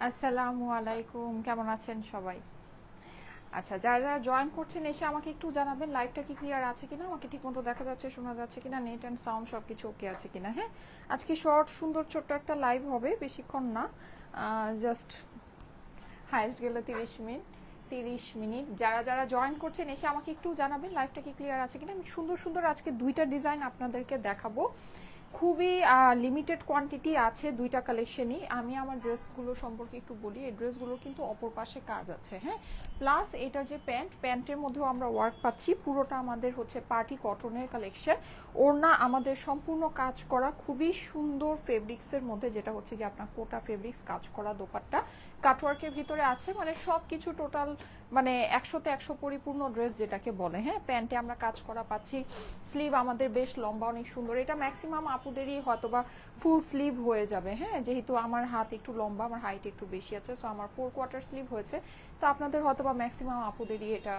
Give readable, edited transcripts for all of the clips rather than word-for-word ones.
আসসালামু আলাইকুম, কেমন আছেন সবাই? আচ্ছা, যারা যারা জয়েন করছেন এসে আমাকে একটু জানাবেন লাইভটা কি ক্লিয়ার আছে কিনা, আমাকে ঠিকমতো দেখা যাচ্ছে, শোনা যাচ্ছে কিনা, নেট অ্যান্ড সাউন্ড সব কিছু ওকে আছে কিনা। হ্যাঁ, আজকে শর্ট সুন্দর ছোট্ট একটা লাইভ হবে, বেশিক্ষণ না, জাস্ট হাইস্ট গেলে 30 মিনিট। 30 মিনিট। যারা যারা জয়েন করছেন এসে আমাকে একটু জানাবেন লাইভটা কি ক্লিয়ার আছে কিনা। আমি সুন্দর সুন্দর আজকে দুইটা ডিজাইন আপনাদেরকে দেখাবো, খুবই লিমিটেড কোয়ান্টিটি আছে দুইটা কালেকশনই। আমি আমার ড্রেসগুলো সম্পর্কে একটু বলি। এই ড্রেসগুলো কিন্তু অপর পাশে কাজ আছে, হ্যাঁ, প্লাস এটার যে প্যান্টের মধ্যেও আমরা ওয়ার্ক পাচ্ছি। পুরোটা আমাদের হচ্ছে পার্টি কটনের কালেকশন। ওড়না আমাদের সম্পূর্ণ কাজ করা, খুবই সুন্দর ফেব্রিক্সের মধ্যে, যেটা হচ্ছে কি আপনার কোটা ফেব্রিক্স কাজ করা। দোপাট্টা কাটওয়ার্কের ভিতরে আছে, মানে সব কিছু টোটাল, মানে 100তে 100 পরিপূর্ণ ড্রেস যেটাকে বলে। হ্যাঁ, প্যান্টে আমরা কাজ করা পাচ্ছি। স্লিভ আমাদের বেশ লম্বা, অনেক সুন্দর। এটা ম্যাক্সিমাম আপুদেরই হয়তোবা ফুল স্লিভ হয়ে যাবে। হ্যাঁ, যেহেতু আমার হাত একটু লম্বা, আমার হাইট একটু বেশি আছে, সো আমার 4 কোয়ার্টার স্লিভ হয়েছে। তো আপনাদের হয়তোবা ম্যাক্সিমাম আপুদেরই এটা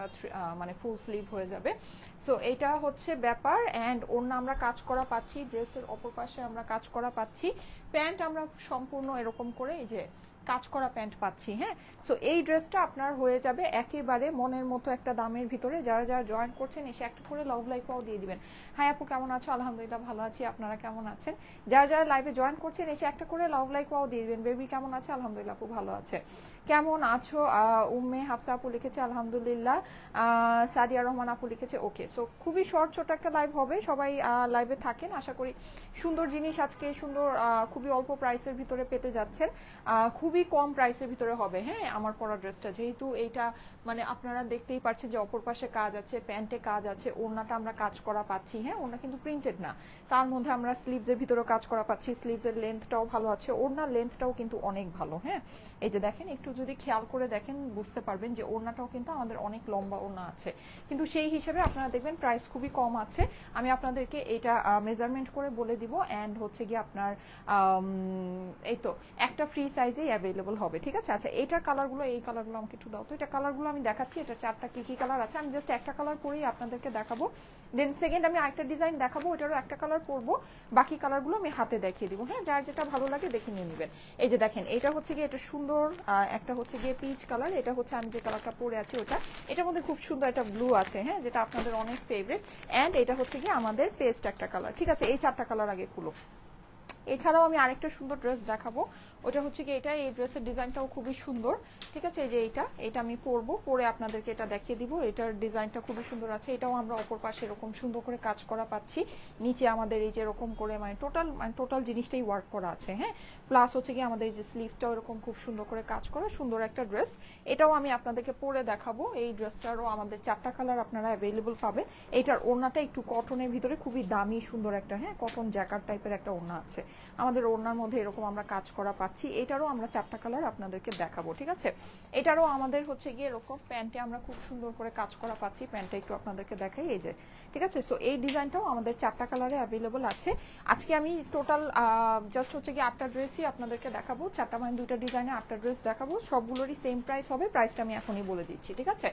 মানে ফুল স্লিভ হয়ে যাবে। সো এটা হচ্ছে ব্যাপার। অ্যান্ড অন্য আমরা কাজ করা পাচ্ছি, ড্রেসের অপর পাশে আমরা কাজ করা পাচ্ছি। প্যান্ট আমরা সম্পূর্ণ এরকম করে এই যে কাজ করা প্যান্ট পাচ্ছি। হ্যাঁ, সো এই ড্রেসটা আপনার হয়ে যাবে একেবারে মনের মতো একটা দামের ভিতরে। যারা যারা জয়েন করছেন এসে একটা করে লাভ লাইকও দিয়ে দিবেন। হাই আপু, কেমন আছো? আলহামদুলিল্লাহ ভালো আছি, আপনারা কেমন আছেন? যারা যারা লাইভে জয়েন করছেন এসে একটা করে লাভ লাইকও দিয়ে দিবেন। বেবি কেমন আছে? আলহামদুলিল্লাহ আপু ভালো আছে। কেমন আছো? উম্মে হাফসা আপু লিখেছে আলহামদুলিল্লাহ। সাদিয়া রহমান আপু লিখেছে ওকে। সো খুবই শর্ট ছোট একটা লাইভ হবে, সবাই লাইভে থাকেন। আশা করি সুন্দর জিনিস আজকে সুন্দর, খুবই অল্প প্রাইসের ভিতরে পেতে যাচ্ছেন। খুবই কম প্রাইসের ভিতরে হবে। হ্যাঁ, আমার পরা ড্রেসটা যেহেতু এইটা মানে আপনারা দেখতেই পাচ্ছেন যে অপর পাশে কাজ আছে, প্যান্টে কাজ আছে, ওড়নাটা আমরা কাজ করা পাচ্ছি। হ্যাঁ, ওড়না কিন্তু প্রিন্টেড না, তার মধ্যে আমরা স্লিভসের ভিতরে কাজ করা পাচ্ছি। স্লিভসের লেন্থটাও ভালো আছে, ওড়নার লেন্থটাও কিন্তু অনেক ভালো। হ্যাঁ, এই যে দেখেন, একটু যদি খেয়াল করে দেখেন বুঝতে পারবেন যে ওড়নাটাও কিন্তু আমাদের অনেক লম্বা ওড়না আছে, কিন্তু সেই হিসেবে আপনারা দেখবেন প্রাইস খুবই কম আছে। আমি আপনাদেরকে এটা মেজারমেন্ট করে বলে দিব। অ্যান্ড হচ্ছে গিয়ে আপনার এই তো একটা ফ্রি সাইজেই অ্যাভেলেবল হবে। ঠিক আছে। আচ্ছা, এইটার কালারগুলো, এই কালারগুলো আমাকে একটু দাও তো। এটা কালারগুলো আমি দেখাচ্ছি, এটা 4টা কি কি কালার আছে, আমি জাস্ট একটা কালার পরেই আপনাদেরকে দেখাবো। দেন সেকেন্ড আমি আরেকটা ডিজাইন দেখাবো, ওইটারও একটা কালার পরবো, বাকি কালারগুলো আমি হাতে দেখিয়ে দিব। হ্যাঁ, যার যেটা ভালো লাগে দেখে নিয়ে নেবেন। এই যে দেখেন, এটা হচ্ছে গিয়ে এটা সুন্দর, একটা হচ্ছে গিয়ে পিচ কালার, এটা হচ্ছে আমি যে কালারটা পরে আছি ওটা। এটার মধ্যে খুব সুন্দর একটা ব্লু আছে, হ্যাঁ, যেটা আপনাদের অনেক ফেভারিট। অ্যান্ড এটা হচ্ছে গিয়ে আমাদের পেস্ট একটা কালার। ঠিক আছে, এই 4টা কালার আগে খুলো। এছাড়াও আমি আরেকটা সুন্দর ড্রেস দেখাবো, ওটা হচ্ছে কি এটা, এই ড্রেসের ডিজাইনটাও খুবই সুন্দর। ঠিক আছে, এই যে এটা আমি পরবো, পরে আপনাদেরকে এটা দেখিয়ে দিব। এটার ডিজাইনটা খুবই সুন্দর আছে। এটাও আমরা অপর পাশে এরকম সুন্দর করে কাজ করা পাচ্ছি। নিচে আমাদের এই যে এরকম করে টোটাল জিনিসটাই ওয়ার্ক করা আছে। হ্যাঁ, প্লাস হচ্ছে কি আমাদের যে স্লিভসটাও এরকম খুব সুন্দর করে কাজ করা, সুন্দর একটা ড্রেস। এটাও আমি আপনাদেরকে পরে দেখাবো। এই ড্রেসটারও আমাদের 4টা কালার আপনারা অ্যাভেলেবল পাবেন। এইটার ওড়নাটা একটু কটনের ভিতরে, খুবই দামি সুন্দর একটা, হ্যাঁ, কটন জ্যাকার্ড টাইপের একটা ওড়না আছে। আমাদের ওড়নার মধ্যে এরকম আমরা কাজ করা পাচ্ছি। এটারও আমরা 4টা কালার আপনাদেরকে দেখাবো। ঠিক আছে, এটারও আমাদের হচ্ছে গিয়ে এরকম প্যান্টে আমরা খুব সুন্দর করে কাজ করা পাচ্ছি। প্যান্টটা একটু আপনাদেরকে দেখাই, এই যে। ঠিক আছে, সো এই ডিজাইনটাও আমাদের 4টা কালারে অ্যাভেলেবল আছে। আজকে আমি টোটাল জাস্ট হচ্ছে গিয়ে 8টা ড্রেসই আপনাদেরকে দেখাবো। 4টা মানে 2টা ডিজাইনে 8টা ড্রেস দেখাবো। সবগুলোরই সেম প্রাইস হবে। প্রাইসটা আমি এখনই বলে দিচ্ছি। ঠিক আছে,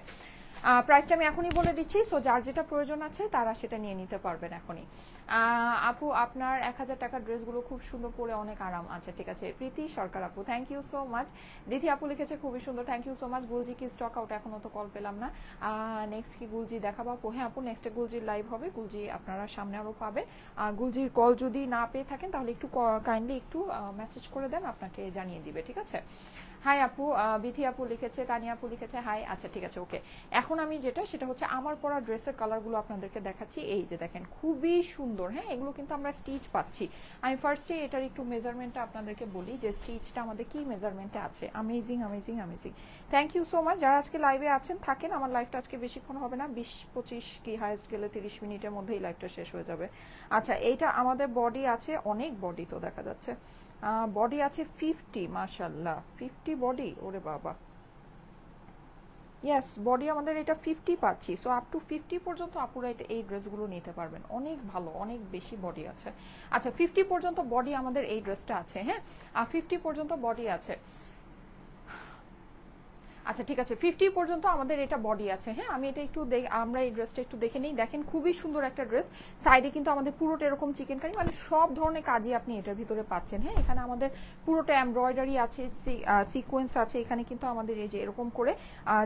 প্রাইসটা আমি এখনই বলে দিচ্ছি। সো যার যেটা প্রয়োজন আছে তারা সেটা নিয়ে নিতে পারবেন এখনই। আপু, আপনার 1000 টাকার ড্রেসগুলো খুব সুন্দর, পরে অনেক আরাম আছে। ঠিক আছে, প্রীতি সরকার আপু, থ্যাংক ইউ সো মাচ। দিদি আপু লিখেছে খুবই সুন্দর, থ্যাংক ইউ সো মাচ। গুলজি কি স্টক আউট? এখনো তো কল পেলাম না। নেক্সট কি গুলজি দেখাবো আপু? হ্যাঁ আপু, নেক্সটে গুলজির লাইভ হবে। গুলজি আপনারা সামনে আরও পাবেন। গুলজির কল যদি না পেয়ে থাকেন তাহলে একটু কাইন্ডলি একটু মেসেজ করে দেন, আপনাকে জানিয়ে দিবে। ঠিক আছে। হাই আপু, বিথি আপু লিখেছে, তানিয়া আপু লিখেছে হাই। আচ্ছা ঠিক আছে, ওকে। এখন আমি যেটা, সেটা হচ্ছে আমার পরা ড্রেসের কালারগুলো আপনাদেরকে দেখাচ্ছি। এই যে দেখেন, খুবই সুন্দর। হ্যাঁ, এগুলো কিন্তু আমরা স্টিচ পাচ্ছি। আমি ফার্স্টে এটার একটু মেজারমেন্টটা আপনাদেরকে বলি যে স্টিচটা আমাদের কি মেজারমেন্টে আছে। Amazing amazing amazing, thank you so much. যারা আজকে লাইভে আছেন থাকেন, আমার লাইভটা আজকে বেশিক্ষণ হবে না, 20-25 কি হাইস্ট গেলে 30 মিনিটের মধ্যেই লাইভটা শেষ হয়ে যাবে। আচ্ছা, এইটা আমাদের বডি আছে, অনেক বডি তো দেখা যাচ্ছে। বডি আছে 50, মাশাল্লাহ 50 বডি, ওরে বাবা। ইয়েস, বডি আমাদের এটা 50 পাচ্ছি। সো আপ টু 50 পর্যন্ত আপুরা এটা এই ড্রেসগুলো নিতে পারবেন। অনেক ভালো, অনেক বেশি বডি আছে। আচ্ছা, 50 পর্যন্ত বডি আমাদের এই ড্রেসটা আছে। হ্যাঁ, আর 50 পর্যন্ত বডি আছে। আচ্ছা ঠিক আছে, 50 পর্যন্ত আমাদের এটা বডি আছে। হ্যাঁ, আমি এটা একটু আমরা এই ড্রেসটা একটু দেখে নিই। দেখেন খুবই সুন্দর একটা ড্রেস, সাইডে কিন্তু আমাদের পুরোটা এরকম চিকেন কারি, মানে সব ধরনের কাজই আপনি এটার ভিতরে পাচ্ছেন। হ্যাঁ, এখানে আমাদের পুরোটা এমব্রয়ডারি আছে, সিকোয়েন্স আছে, এখানে কিন্তু আমাদের এই যে এরকম করে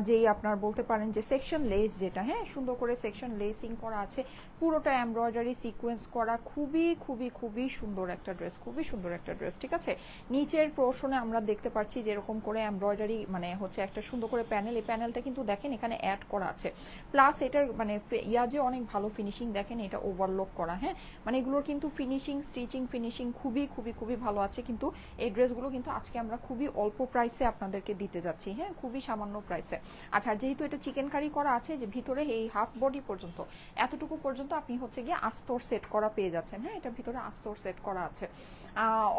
যেই আপনার বলতে পারেন যে সেকশন লেস যেটা, হ্যাঁ সুন্দর করে সেকশন লেসিং করা আছে, পুরোটা এমব্রয়ডারি সিকোয়েন্স করা, খুবই খুবই খুবই সুন্দর একটা ড্রেস, খুবই সুন্দর একটা ড্রেস। ঠিক আছে, নিচের পোর্শনে আমরা দেখতে পাচ্ছি যে এরকম করে এমব্রয়ডারি মানে হচ্ছে একটা সুন্দর করে প্যানেল, এই প্যানেলটা কিন্তু দেখেন এখানে অ্যাড করা আছে, প্লাস এটার মানে যে অনেক ভালো ফিনিশিং, দেখেন এটা ওভারলক করা। হ্যাঁ, মানে এগুলোর কিন্তু ফিনিশিং, স্টিচিং ফিনিশিং খুবই খুবই খুবই ভালো আছে। কিন্তু এই ড্রেসগুলো কিন্তু আজকে আমরা খুবই অল্প প্রাইসে আপনাদেরকে দিতে যাচ্ছি। হ্যাঁ, খুবই সামান্য প্রাইসে। আচ্ছা, যেহেতু এটা চিকেন কারি করা আছে, যে ভিতরে এই হাফ বডি পর্যন্ত এতটুকু পর্যন্ত আপনি হচ্ছে গিয়ে আস্তর সেট করা পেয়ে যাচ্ছেন। হ্যাঁ, এটার ভিতরে আস্তর সেট করা আছে।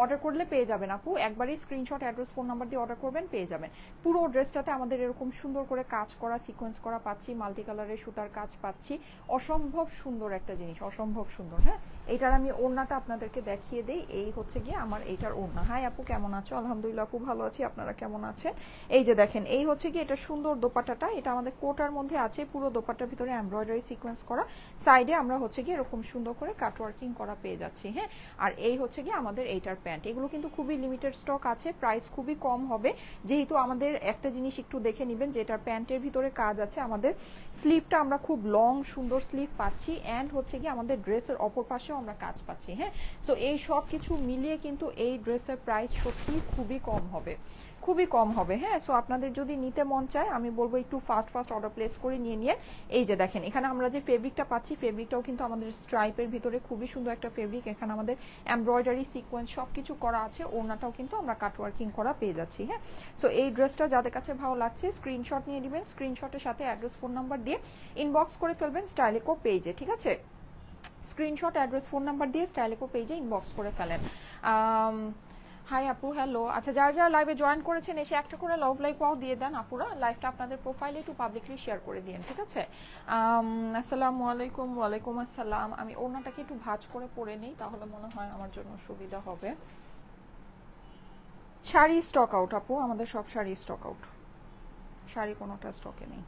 অর্ডার করলে পেয়ে যাবেন আপু, একবারই স্ক্রিনশট, অ্যাড্রেস, ফোন নাম্বার দিয়ে অর্ডার করবেন, পেয়ে যাবেন। পুরো ড্রেসটাতে আমাদের এরকম সুন্দর করে কাজ করা, সিকোয়েন্স করা পাচ্ছি, মাল্টি কালারের সুতার কাজ পাচ্ছি, অসম্ভব সুন্দর একটা জিনিস, অসম্ভব সুন্দর। হ্যাঁ, এইটার আমি ওড়নাটা আপনাদেরকে দেখিয়ে দিই, এই হচ্ছে গিয়ে আমার এইটার ওড়না। হাই আপু, কেমন আছো? আলহামদুলিল্লাহ আপু, ভালো আছি, আপনারা কেমন আছেন? এই যে দেখেন, এই হচ্ছে গিয়ে এটা সুন্দর দোপাট্টাটা, এটা আমাদের কোটার মধ্যে আছে, পুরো দোপাট্টার ভিতরে এমব্রয়ডারি সিকোয়েন্স করা, সাইডে আমরা হচ্ছে গিয়ে এরকম সুন্দর করে কাটওয়ার্কিং করা পেয়ে যাচ্ছি। হ্যাঁ, আর এই হচ্ছে গিয়ে আমাদের এইটার প্যান্ট। এগুলো কিন্তু খুবই লিমিটেড স্টক আছে, প্রাইস খুবই কম হবে। যেহেতু আমাদের একটা জিনিস একটু দেখে নেবেন যে এটার প্যান্টের ভিতরে কাজ আছে, আমাদের স্লিভটা আমরা খুব লং সুন্দর স্লিভ পাচ্ছি, অ্যান্ড হচ্ছে গিয়ে আমাদের ড্রেসের অপর পাশেও আমরা কাজ পাচ্ছি। হ্যাঁ, সো এই সব কিছু মিলিয়ে কিন্তু এই ড্রেসের প্রাইস সত্যি খুবই কম হবে, খুবই কম হবে। হ্যাঁ, সো আপনাদের যদি নিতে মন চায়, আমি বলবো একটু ফাস্ট ফাস্ট অর্ডার প্লেস করে নিয়ে। এই যে দেখেন, এখানে আমরা যে ফেব্রিকটা পাচ্ছি, ফেব্রিকটাও কিন্তু আমাদের স্ট্রাইপের ভিতরে খুবই সুন্দর একটা ফেব্রিক, এখানে আমাদের এমব্রয়ডারি সিকোয়েন্স সব কিছু করা আছে, ওড়নাটাও কিন্তু আমরা কাটওয়ার্কিং করা পেয়ে যাচ্ছি। হ্যাঁ, সো এই ড্রেসটা যাদের কাছে ভালো লাগছে স্ক্রিনশট নিয়ে নেবেন, স্ক্রিনশটের সাথে অ্যাড্রেস, ফোন নাম্বার দিয়ে ইনবক্স করে ফেলবেন স্টাইলিকো পেজে। ঠিক আছে, স্ক্রিনশট, অ্যাড্রেস, ফোন নাম্বার দিয়ে স্টাইলিকো পেজে ইনবক্স করে ফেলেন। হাই আপু, হ্যালো। আচ্ছা, যারা যারা লাইভে জয়েন করেছেন এসে একটা করে লাভ লাইক ওয়াও দিয়ে দেন আপুরা, লাইভটা আপনাদের প্রোফাইলে একটু পাবলিকলি শেয়ার করে দিন। ঠিক আছে, আসসালামু আলাইকুম। ওয়ালাইকুম আসসালাম। আমি ওড়নাটাকে একটু ভাঁজ করে পরে নিই, তাহলে মনে হয় আমার জন্য সুবিধা হবে। শাড়ি স্টক আউট আপু, আমাদের সব শাড়ি স্টক আউট, শাড়ি কোনোটা স্টকে নেই।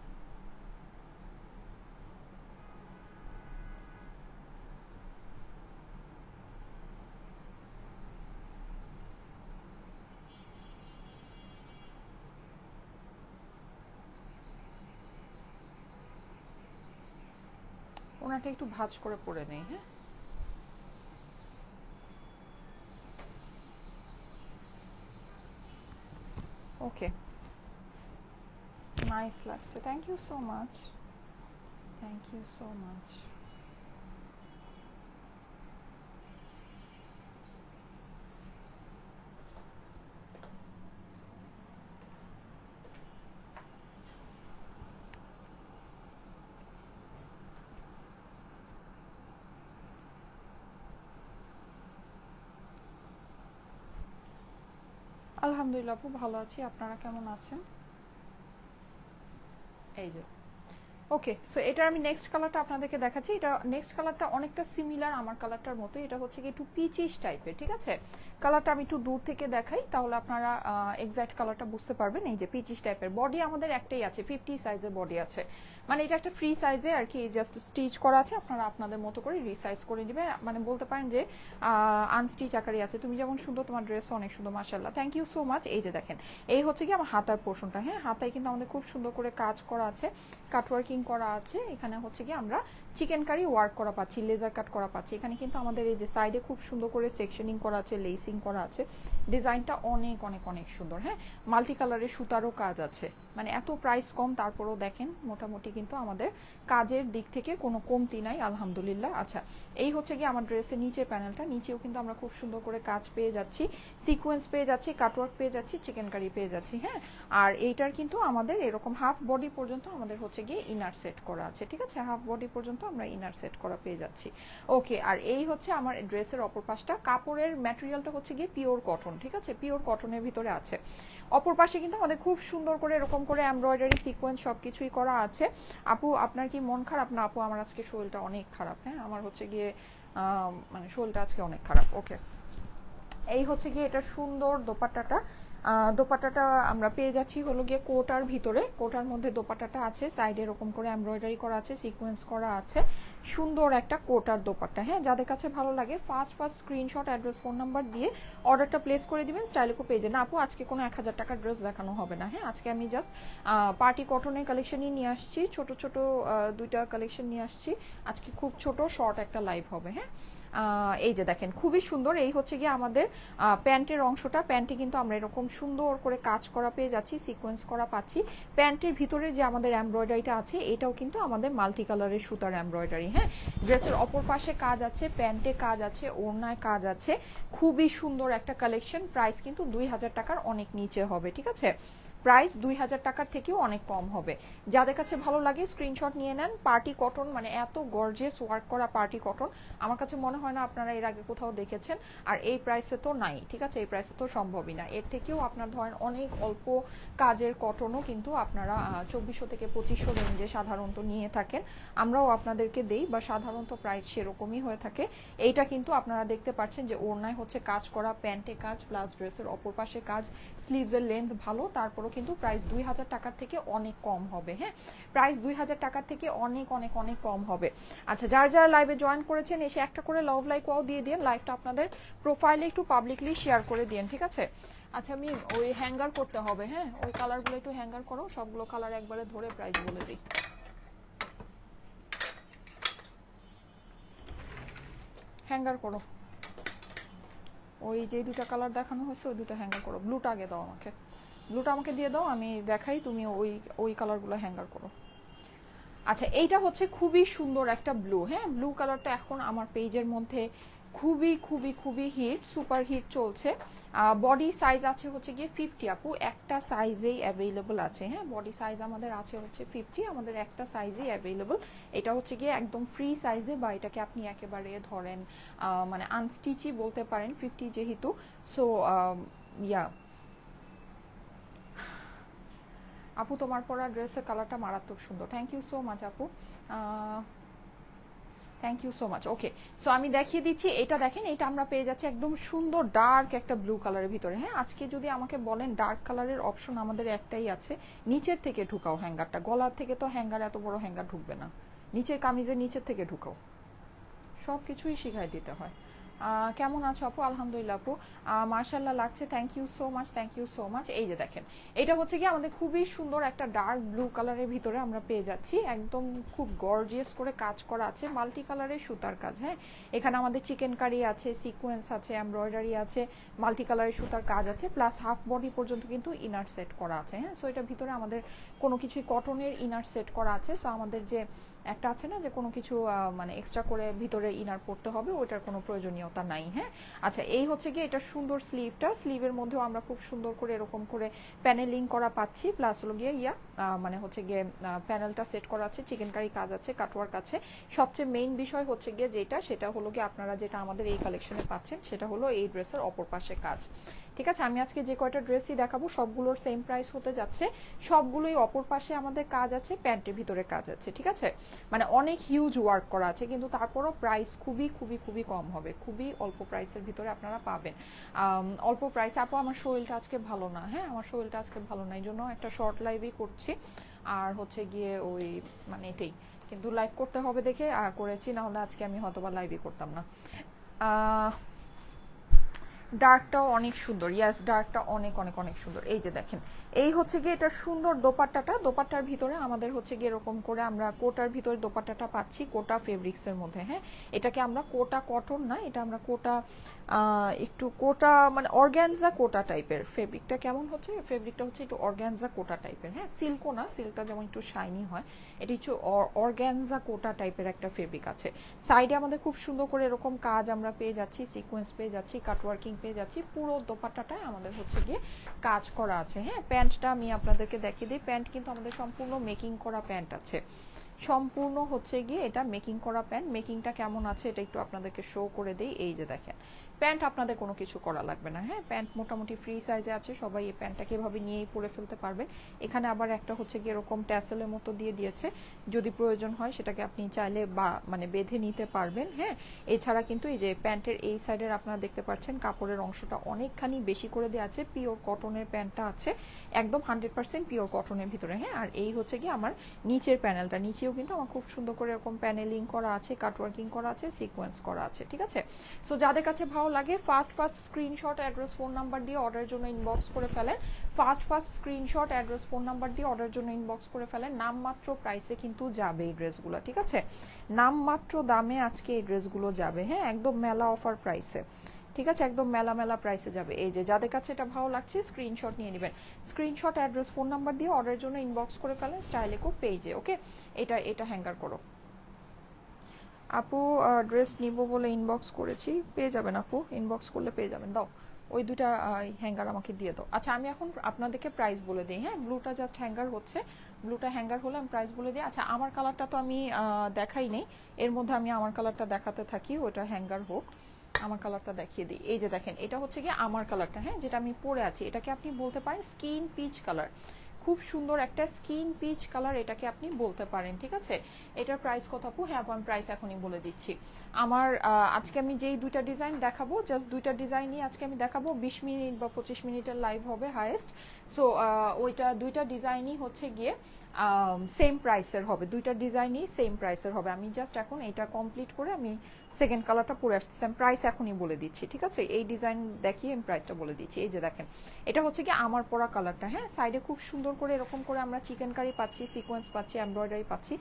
ওনাটা একটু ভাঁজ করে পরে নেই। হ্যাঁ, ওকে, নাইস লাগছে, thank you so much, thank you so much. আলহামদুলিল্লাহ আপু, ভালো আছি, আপনারা কেমন আছেন? এই যে ওকে, সো এটা আমি নেক্সট কালারটা আপনাদেরকে দেখাচ্ছি। এটা নেক্সট কালারটা অনেকটা সিমিলার আমার কালারটার মতো, এটা হচ্ছে কি একটু পিচিশ টাইপের। ঠিক আছে, কালারটা আমি একটু দূর থেকে দেখাই, তাহলে আপনারা এক্সাক্ট কালারটা বুঝতে পারবেন। এই যে পিচিশ টাইপের বডি আমাদের একটাই আছে, 50 সাইজের বডি আছে, মানে এটা একটা ফ্রি সাইজে আর কি, জাস্ট স্টিচ করা আছে, আপনারা আপনাদের মতো করে রিসাইজ করে নেবেন। মানে বলতে পারেন যে আনস্টিচ আকারে আছে। তুমি যেমন সুন্দর, তোমার ড্রেসও অনেক সুন্দর, মাশাআল্লাহ, থ্যাংক ইউ সো মাচ। এই যে দেখেন, এই হচ্ছে কি আমার হাতার পোর্শনটা। হ্যাঁ, হাতায় কিন্তু আমাদের খুব সুন্দর করে কাজ করা আছে, কাটওয়ার্কিং করা আছে। এখানে হচ্ছে কি আমরা চিকেন কারি ওয়ার্ক করা পাচ্ছি, লেজার কাট করা পাচ্ছি। এখানে কিন্তু আমাদের এই যে সাইডে খুব সুন্দর করে সেকশনিং করা আছে, লেসিং করা আছে, ডিজাইনটা অনেক অনেক অনেক সুন্দর। হ্যাঁ, মাল্টি কালারের সুতারও কাজ আছে, মানে এত প্রাইস কম, তারপরেও দেখেন মোটামুটি কিন্তু আমাদের কাজের দিক থেকে কোনো কমতি নাই, আলহামদুলিল্লাহ। আচ্ছা, এই হচ্ছে কি আমার ড্রেসের নিচের প্যানেলটা, নিচেও কিন্তু আমরা খুব সুন্দর করে কাজ পেয়ে যাচ্ছি, সিকোয়েন্স পেয়ে যাচ্ছি, কাটওয়ার্ক পেয়ে যাচ্ছি, চিকেন কারি পেয়ে যাচ্ছি। হ্যাঁ, আর এইটার কিন্তু আমাদের এরকম হাফ বডি পর্যন্ত আমাদের হচ্ছে গিয়ে ইনার সেট করা আছে। ঠিক আছে, হাফ বডি পর্যন্ত আমরা ইনার সেট করা পেয়ে যাচ্ছি। ওকে, আর এই হচ্ছে আমার ড্রেসের অপর পাশটা, কাপড়ের ম্যাটেরিয়ালটা হচ্ছে গিয়ে পিওর কটন। ঠিক আছে, পিওর কটনের ভিতরে আছে। অপর পাশে কিন্তু আমাদের খুব সুন্দর করে এরকম করে এমব্রয়ডারি সিকোয়েন্স সবকিছুই করা আছে। আপু, আপনার কি মন খারাপ? না আপু, আমার আজকে শরীরটা অনেক খারাপ। হ্যাঁ, আমার হচ্ছে গিয়ে মানে শরীরটা আজকে অনেক খারাপ। ওকে, এই হচ্ছে গিয়ে এটা সুন্দর দোপাট্টাটা, দোপাট্টাটা আমরা পেয়ে যাচ্ছি হলো গিয়ে কোটার ভিতরে, কোটার মধ্যে দোপাট্টাটা আছে, সাইডে এরকম করে এমব্রয়ডারি করা আছে, সিকোয়েন্স করা আছে, সুন্দর একটা কোটার দোপাট্টা। হ্যাঁ, যাদের কাছে ভালো লাগে first screenshot, address, phone number দিয়ে অর্ডারটা প্লেস করে দিবেন স্টাইলিকো পেজে। না আপু, আজকে কোনো 1000 টাকার ড্রেস দেখানো হবে না। হ্যাঁ, আজকে আমি জাস্ট পার্টি কটনের কালেকশনই নিয়ে আসছি, ছোট ছোট দুইটা কালেকশন নিয়ে আসছি আজকে, খুব ছোট শর্ট একটা লাইভ হবে। হ্যাঁ, এই যে দেখেন খুবই সুন্দর, এই হচ্ছে গিয়ে আমাদের প্যান্টের অংশটা। প্যান্টে কিন্তু আমরা এরকম সুন্দর করে কাজ করা পেয়ে যাচ্ছি, সিকোয়েন্স করা পাচ্ছি। প্যান্টের ভিতরে যে আমাদের এমব্রয়ডারিটা আছে এটাও কিন্তু আমাদের মাল্টি কালারের সুতার এমব্রয়ডারি। হ্যাঁ, ড্রেসের অপর পাশে কাজ আছে, প্যান্টে কাজ আছে, ওড়নায় কাজ আছে, খুবই সুন্দর একটা কালেকশন। প্রাইস কিন্তু 2000 টাকার অনেক নিচে হবে, ঠিক আছে? প্রাইস 2000 টাকার থেকেও অনেক কম হবে। যাদের কাছে ভালো লাগে স্ক্রিনশট নিয়ে নেন। পার্টি কটন, মানে এত গর্জিয়াস ওয়ার্ক করা পার্টি কটন আমার কাছে মনে হয় না আপনারা এর আগে কোথাও দেখেছেন, আর এই প্রাইসে তো নাই, ঠিক আছে? এই প্রাইসে তো সম্ভবই না। এর থেকেও আপনার ধরেন অনেক অল্প কাজের কটনও কিন্তু আপনারা 2400 থেকে 2500 রেঞ্জে সাধারণত নিয়ে থাকেন, আমরাও আপনাদেরকে দেই, বা সাধারণত প্রাইস সেরকমই হয়ে থাকে। এইটা কিন্তু আপনারা দেখতে পাচ্ছেন যে ওড়নায় হচ্ছে কাজ করা, প্যান্টে কাজ, প্লাস ড্রেসের অপর পাশে কাজ, স্লিভসের লেন্থ ভালো, তারপর কিন্তু প্রাইস 2000 টাকার থেকে অনেক কম হবে। হ্যাঁ, প্রাইস 2000 টাকার থেকে অনেক অনেক অনেক কম হবে। আচ্ছা, যারা লাইভে জয়েন করেছেন এসে একটা করে লাভ লাইক ওয়াও দিয়ে দিন, লাইভটা আপনাদের প্রোফাইলে একটু পাবলিকলি শেয়ার করে দিন, ঠিক আছে? আচ্ছা, আমি ওই হ্যাঙ্গার করতে হবে। হ্যাঁ, ওই কালারগুলো একটু হ্যাঙ্গার করো, সবগুলো কালার একবারে ধরে প্রাইস বলে দিই। হ্যাঙ্গার করো, ওই যে দুটা কালার দেখানো হয়েছে ওই দুটো হ্যাঙ্গার করো। ব্লুটা আগে দাও আমাকে, ব্লুটা আমাকে দিয়ে দাও, আমি দেখাই, তুমি ওই ওই কালারগুলো হ্যাঙ্গার করো। আচ্ছা, এইটা হচ্ছে খুবই সুন্দর একটা ব্লু। হ্যাঁ, ব্লু কালারটা এখন আমার পেজের মধ্যে খুবই খুবই খুবই হিট, সুপার হিট চলছে। বডি সাইজ আছে হচ্ছে গিয়ে 50 আপু, একটা সাইজেই অ্যাভেলেবল আছে। হ্যাঁ, বডি সাইজ আমাদের আছে হচ্ছে 50, আমাদের একটা সাইজেই অ্যাভেলেবল। এটা হচ্ছে গিয়ে একদম ফ্রি সাইজে, বা এটাকে আপনি একেবারে ধরেন মানে আনস্টিচই বলতে পারেন 50 যেহেতু। সো ইয়া আপু, তোমার পরা ড্রেসের কালারটা মারাত্মক সুন্দর, থ্যাংক ইউ সো মাচ আপু, thank you so much. Okay, so আমি দেখিয়ে দিচ্ছি, এটা দেখেন, এটা আমরা পেয়ে যাচ্ছি একদম সুন্দর ডার্ক একটা ব্লু কালারের ভিতরে। হ্যাঁ, আজকে যদি আমাকে বলেন ডার্ক কালারের অপশন আমাদের একটাই আছে, নিচের থেকে ঢুকাও হ্যাঙ্গারটা, গলার থেকে তো হ্যাঙ্গার, এত বড় হ্যাঙ্গার ঢুকবে না, নিচের কামিজের নিচের থেকে ঢুকাও, সব কিছুই শিখাই দিতে হয়। কেমন আছো আপু? আলহামদুলিল্লাহ আপু, মার্শাল্লাহ লাগছে, thank you so much, thank you so much. এই যে দেখেন, এটা হচ্ছে কি আমাদের খুবই সুন্দর একটা ডার্ক ব্লু কালারের ভিতরে আমরা পেয়ে যাচ্ছি, একদম খুব গর্জিয়াস করে কাজ করা আছে, মাল্টি কালারের সুতার কাজ। হ্যাঁ, এখানে আমাদের চিকেন কারি আছে, সিকোয়েন্স আছে, এমব্রয়ডারি আছে, মাল্টি কালারের সুতার কাজ আছে, প্লাস হাফ বডি পর্যন্ত কিন্তু ইনার সেট করা আছে। হ্যাঁ, সো এটার ভিতরে আমাদের কোনো কিছুই কটনের ইনার সেট করা আছে। সো আমাদের যে একটা আছে না যে কোনো কিছু মানে এক্সট্রা করে ভিতরে ইনার পড়তে হবে, ওইটার কোনো প্রয়োজনীয়তা নাই। হ্যাঁ, আচ্ছা, এই হচ্ছে গিয়ে এটা সুন্দর স্লিভটা, স্লিভের মধ্যেও আমরা খুব সুন্দর করে এরকম করে প্যানেলিং করা পাচ্ছি, প্লাস হলো গিয়ে মানে হচ্ছে গিয়ে প্যানেলটা সেট করা আছে, চিকেন কারি কাজ আছে, কাটওয়ার্ক আছে। সবচেয়ে মেইন বিষয় হচ্ছে গিয়ে যেটা, সেটা হলো গিয়ে আপনারা যেটা আমাদের এই কালেকশনে পাচ্ছেন সেটা হলো এই ড্রেসের অপর পাশে কাজ। ঠিক আছে, আমি আজকে যে কয়টা ড্রেসই দেখাবো সবগুলোর সেম প্রাইস হতে যাচ্ছে, সবগুলোই অপর পাশে আমাদের কাজ আছে, প্যান্টের ভিতরে কাজ আছে। ঠিক আছে, মানে অনেক হিউজ ওয়ার্ক করা আছে, কিন্তু তারপরও প্রাইস খুবই খুবই খুবই কম হবে, খুবই অল্প প্রাইসের ভিতরে আপনারা পাবেন। অল্প প্রাইস। আপু, আমার শরীরটা আজকে ভালো না। হ্যাঁ, আমার শরীরটা আজকে ভালো না, এই জন্য একটা শর্ট লাইভই করছি, আর হচ্ছে গিয়ে ওই মানে এটাই, কিন্তু লাইভ করতে হবে দেখে করেছি, না হলে আজকে আমি হয়তোবা লাইভই করতাম না। ডার্কটাও অনেক সুন্দর, ইয়াস, ডার্কটা অনেক অনেক অনেক সুন্দর। এই যে দেখেন, এই হচ্ছে গিয়ে এটা সুন্দর দোপাট্টাটা, দোপাট্টার ভিতরে আমাদের হচ্ছে গিয়ে এরকম করে আমরা কোটার ভিতরে দোপাট্টাটা পাচ্ছি, কোটা ফেব্রিক্সের মধ্যে। হ্যাঁ, এটাকে আমরা কোটা কটন না, এটা আমরা কোটা একটু কোটা মানে অর্গ্যানজা কোটা টাইপের। ফেব্রিকটা কেমন হচ্ছে, ফেব্রিকটা হচ্ছে একটু অর্গ্যানজা কোটা টাইপের। হ্যাঁ, সিল্কও না, সিল্কটা যেমন একটু শাইনি হয়, এটা একটু অর্গ্যানজা কোটা টাইপের একটা ফেব্রিক আছে। সাইডে আমাদের খুব সুন্দর করে এরকম কাজ আমরা পেয়ে যাচ্ছি, সিকোয়েন্স পেয়ে যাচ্ছি, কাটওয়ার্কিং পেয়ে যাচ্ছি, পুরো দোপাট্টাটায় আমাদের হচ্ছে গিয়ে কাজ করা আছে। হ্যাঁ, প্যান্টটা আমি আপনাদেরকে দেখিয়ে দিই, প্যান্ট কিন্তু আমাদের সম্পূর্ণ মেকিং করা প্যান্ট আছে, সম্পূর্ণ হচ্ছে গিয়ে এটা মেকিং করা প্যান্ট। মেকিংটা কেমন আছে এটা একটু আপনাদেরকে শো করে দেই। এই যে দেখেন, প্যান্ট আপনাদের কোনো কিছু করা লাগবে না, হ্যাঁ প্যান্ট মোটামুটি ফ্রি সাইজে আছে, সবাই এই প্যান্টটাকে এভাবে নিয়েই পরে ফেলতে পারবেন। এখানে আবার একটা হচ্ছে গিয়ে এরকম ট্যাসেলের মতো দিয়ে দিয়েছে, যদি প্রয়োজন হয় সেটাকে আপনি চাইলে বা মানে বেঁধে নিতে পারবেন, হ্যাঁ। এছাড়া কিন্তু এই যে প্যান্টের এই সাইডের আপনারা দেখতে পাচ্ছেন কাপড়ের অংশটা অনেকখানি বেশি করে দেওয়া আছে, পিওর কটনের প্যান্টটা আছে, একদম 100% পিওর কটনের ভিতরে, হ্যাঁ। আর এই হচ্ছে কি আমার নিচের প্যানেলটা, নিচেও কিন্তু আমার খুব সুন্দর করে এরকম প্যানেলিং করা আছে, কাটওয়ার্কিং করা আছে, সিকোয়েন্স করা আছে, ঠিক আছে। সো যাদের কাছে ভালো লাগে first screenshot, address, phone number দিয়ে অর্ডারের জন্য ইনবক্স করে ফেলেন। First screenshot, address, phone number দিয়ে অর্ডারের জন্য ইনবক্স করে ফেলেন। নামমাত্র প্রাইসে কিন্তু যাবে এই ড্রেসগুলো, ঠিক আছে, নামমাত্র দামে আজকে এই ড্রেসগুলো যাবে, হ্যাঁ একদম মেলা অফার প্রাইসে, ঠিক আছে, একদম মেলা প্রাইসে যাবে। এই যে যাদের কাছে এটা ভালো লাগছে স্ক্রিনশট নিয়ে নেবেন, স্ক্রিনশট, অ্যাড্রেস, ফোন নাম্বার দিয়ে অর্ডারের জন্য ইনবক্স করে ফেলেন স্টাইলেকো পেজে, ওকে। এটা হ্যাঙ্গার করো আপু, ড্রেস নিব বলে ইনবক্স করেছি, পেয়ে যাবেন আপু, ইনবক্স করলে পেয়ে যাবেন, দাও ওই দুটা হ্যাঙ্গার আমাকে দিয়ে দাও। আচ্ছা আমি এখন আপনাদেরকে প্রাইস বলে দিই, হ্যাঁ ব্লুটা জাস্ট হ্যাঙ্গার হচ্ছে, ব্লুটা হ্যাঙ্গার হলে আমি প্রাইস বলে দিই। আচ্ছা আমার কালারটা তো আমি দেখাই নেই, এর মধ্যে আমি আমার কালারটা দেখাতে থাকি, ওটা হ্যাঙ্গার হোক, আমার কালারটা দেখিয়ে দিই। এই যে দেখেন এটা হচ্ছে গিয়ে আমার কালারটা, হ্যাঁ যেটা আমি পরে আছি, এটাকে আপনি বলতে পারেন স্কিন পিচ কালার, খুব সুন্দর একটা স্কিন পিচ কালার এটাকে আপনি বলতে পারেন, ঠিক আছে। এটার প্রাইস কত আপু? হ্যাঁ আপু আমি প্রাইস এখনই বলে দিচ্ছি। আমার আজকে আমি যেই দুইটা ডিজাইন দেখাবো, জাস্ট দুইটা ডিজাইনই আজকে আমি দেখাবো, 20 মিনিট বা 25 মিনিটের লাইভ হবে হাইয়েস্ট। সো ওইটা দুইটা ডিজাইনই হচ্ছে গিয়ে সেম প্রাইসের হবে, দুইটা ডিজাইনই সেম প্রাইসের হবে। আমি জাস্ট এখন এটা কমপ্লিট করে আমি সেকেন্ড কালারটা পরে আসতেছি, আমি প্রাইস এখনই বলে দিচ্ছি, ঠিক আছে। এই ডিজাইন দেখিয়ে আমি প্রাইসটা বলে দিচ্ছি। এই যে দেখেন এটা হচ্ছে কি আমার পরা কালারটা, হ্যাঁ সাইডে খুব সুন্দর করে এরকম করে আমরা চিকেন কারি পাচ্ছি, সিকোয়েন্স পাচ্ছি, এমব্রয়ডারি পাচ্ছি,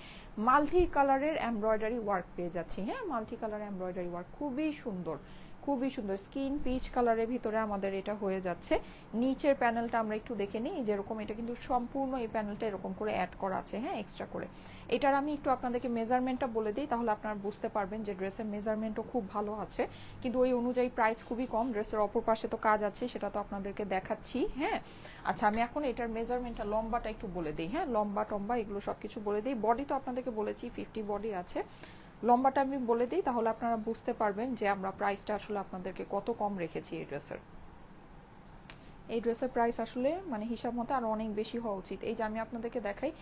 মাল্টি কালারের এমব্রয়ডারি ওয়ার্ক পেয়ে যাচ্ছি, হ্যাঁ মাল্টি কালার এমব্রয়ডারি ওয়ার্ক, খুবই সুন্দর, খুবই সুন্দর স্কিন পিচ কালারের ভিতরে আমাদের এটা হয়ে যাচ্ছে। নিচের প্যানেলটা আমরা একটু দেখে নিই, যেরকম এটা কিন্তু সম্পূর্ণ এই প্যানেলটা এরকম করে অ্যাড করা আছে, হ্যাঁ এক্সট্রা করে। এটার আমি একটু আপনাদেরকে মেজারমেন্টটা বলে দিই, তাহলে আপনারা বুঝতে পারবেন যে ড্রেসের মেজারমেন্টও খুব ভালো আছে, কিন্তু ওই অনুযায়ী প্রাইস খুবই কম। ড্রেসের অপর পাশে তো কাজ আছে, সেটা তো আপনাদেরকে দেখাচ্ছি, হ্যাঁ। আচ্ছা আমি এখন এটার মেজারমেন্টটা, লম্বাটা একটু বলে দিই, হ্যাঁ লম্বা টম্বা এগুলো সব কিছু বলে দিই। বডি তো আপনাদেরকে বলেছি 50 বডি আছে, লম্বাটা আমি বলে দিই, তাহলে আপনারা বুঝতে পারবেন যে আমরা প্রাইসটা আসলে আপনাদেরকে কত কম রেখেছি এই ড্রেসের। এই ড্রেসের প্রাইস আসলে মানে হিসাব মতো আরো অনেক বেশি হওয়া উচিত। এই যে আমি আপনাদেরকে দেখাই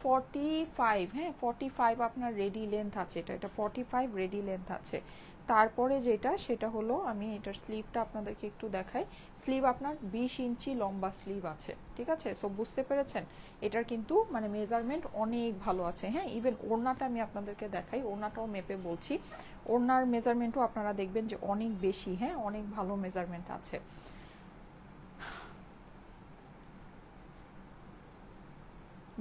45, হ্যাঁ 45 আপনার রেডি লেন্থ আছে, এটা 45 রেডি লেন্থ আছে। তারপরে যেটা সেটা হলো, আমি এটার স্লিভটা আপনাদেরকে একটু দেখাই, স্লিভ আপনার 20 ইঞ্চি লম্বা স্লিভ আছে, ঠিক আছে। সো বুঝতে পেরেছেন এটার কিন্তু মানে মেজারমেন্ট অনেক ভালো আছে, হ্যাঁ। ইভেন ওড়নাটা আমি আপনাদেরকে দেখাই, ওড়নাটাও মেপে বলছি, ওড়নার মেজারমেন্টও আপনারা দেখবেন যে অনেক বেশি, হ্যাঁ অনেক ভালো মেজারমেন্ট আছে।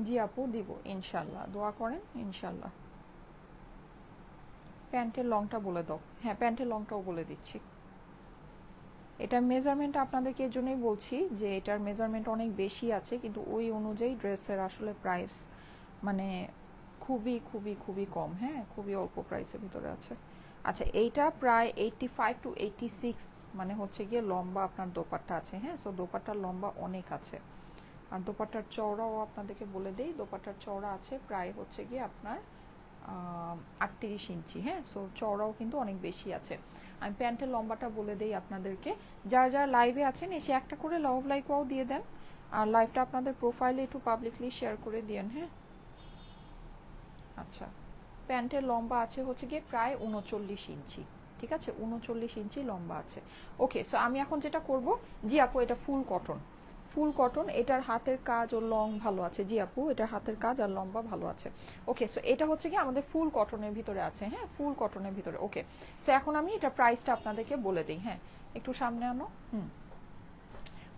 জি আপু দিব ইনশাল্লাহ, দোয়া করেন ইনশাল্লাহ। প্যান্টের লংটা বলে দাও, হ্যাঁ প্যান্টের লংটাও বলে দিচ্ছি। এটার মেজারমেন্ট আপনাদেরকে এর জন্যই বলছি যে এটার মেজারমেন্ট অনেক বেশি আছে, কিন্তু ওই অনুযায়ী ড্রেসের আসলে প্রাইস মানে খুবই খুবই খুবই কম, হ্যাঁ খুবই অল্প প্রাইসের ভিতরে আছে। আচ্ছা এইটা প্রায় 85 to 86 মানে হচ্ছে গিয়ে লম্বা আপনার দোপাট্টা আছে, হ্যাঁ। সো দোপাট্টার লম্বা অনেক আছে, আর দোপাট্টার চওড়াও আপনাদেরকে বলে দেই, দোপাট্টার চওড়া আছে প্রায় হচ্ছে গিয়ে আপনার 38 ইঞ্চি, হ্যাঁ। সো চওড়াও কিন্তু অনেক বেশি আছে। আমি প্যান্টের লম্বাটা বলে দেই আপনাদেরকে, যারা যারা লাইভে আছেন এসে একটা করে লাভ লাইকও দিয়ে দেন, আর লাইভটা আপনাদের প্রোফাইলে একটু পাবলিকলি শেয়ার করে দিয়েন, হ্যাঁ। আচ্ছা প্যান্টের লম্বা আছে হচ্ছে গিয়ে প্রায় 39 ইঞ্চি, ঠিক আছে 39 ইঞ্চি লম্বা আছে। ওকে সো আমি এখন যেটা করব, জি আপু এটা ফুল কটন, ফুল কটন, এটার হাতের কাজ ও লং ভালো আছে, জি আপু এটার হাতের কাজ আর লম্বা ভালো আছে। ওকে সো এটা হচ্ছে কি আমাদের ফুল কটনের ভিতরে আছে, হ্যাঁ ফুল কটনের ভিতরে। ওকে সো এখন আমি এটা প্রাইসটা আপনাদেরকে বলে দিই, হ্যাঁ একটু সামনে আনো,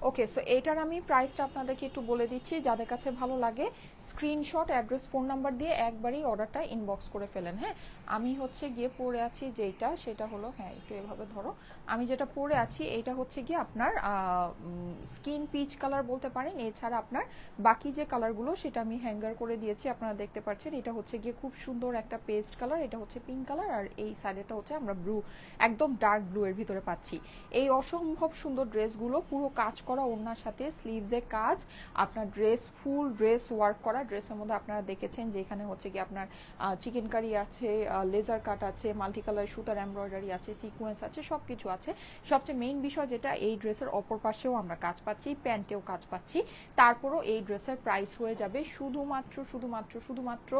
ওকে সো এইটার আমি প্রাইসটা আপনাদেরকে একটু বলে দিচ্ছি, যাদের কাছে ভালো লাগে স্ক্রিনশট, অ্যাড্রেস, ফোন নাম্বার দিয়ে একবারই অর্ডারটা ইনবক্স করে ফেলেন, হ্যাঁ। আমি হচ্ছে গিয়ে পরে আছি যেটা সেটা হলো, হ্যাঁ একটু এভাবে ধরো, আমি যেটা পরে আছি এইটা হচ্ছে গিয়ে আপনার স্কিন পিচ কালার বলতে পারেন। এছাড়া আপনার বাকি যে কালারগুলো সেটা আমি হ্যাঙ্গার করে দিয়েছি, আপনারা দেখতে পাচ্ছেন। এটা হচ্ছে গিয়ে খুব সুন্দর একটা পেস্ট কালার, এটা হচ্ছে পিঙ্ক কালার, আর এই সাইডেটা হচ্ছে আমরা ব্লু, একদম ডার্ক ব্লু এর ভিতরে পাচ্ছি। এই অসম্ভব সুন্দর ড্রেসগুলো পুরো কাজ করা, ওড়নার সাথে স্লিভসে কাজ, আপনার ড্রেস ফুল ড্রেস ওয়ার্ক করা। ড্রেসের মধ্যে আপনারা দেখেছেন যে এখানে হচ্ছে কি আপনার চিকেন কারি আছে, লেজার কাট আছে, মাল্টি কালার সুতার এমব্রয়ডারি আছে, সিকোয়েন্স আছে, সব কিছু আছে। সবচেয়ে মেইন বিষয় যেটা, এই ড্রেসের অপর পাশেও আমরা কাজ পাচ্ছি, প্যান্টেও কাজ পাচ্ছি। তারপরও এই ড্রেসের প্রাইস হয়ে যাবে শুধুমাত্র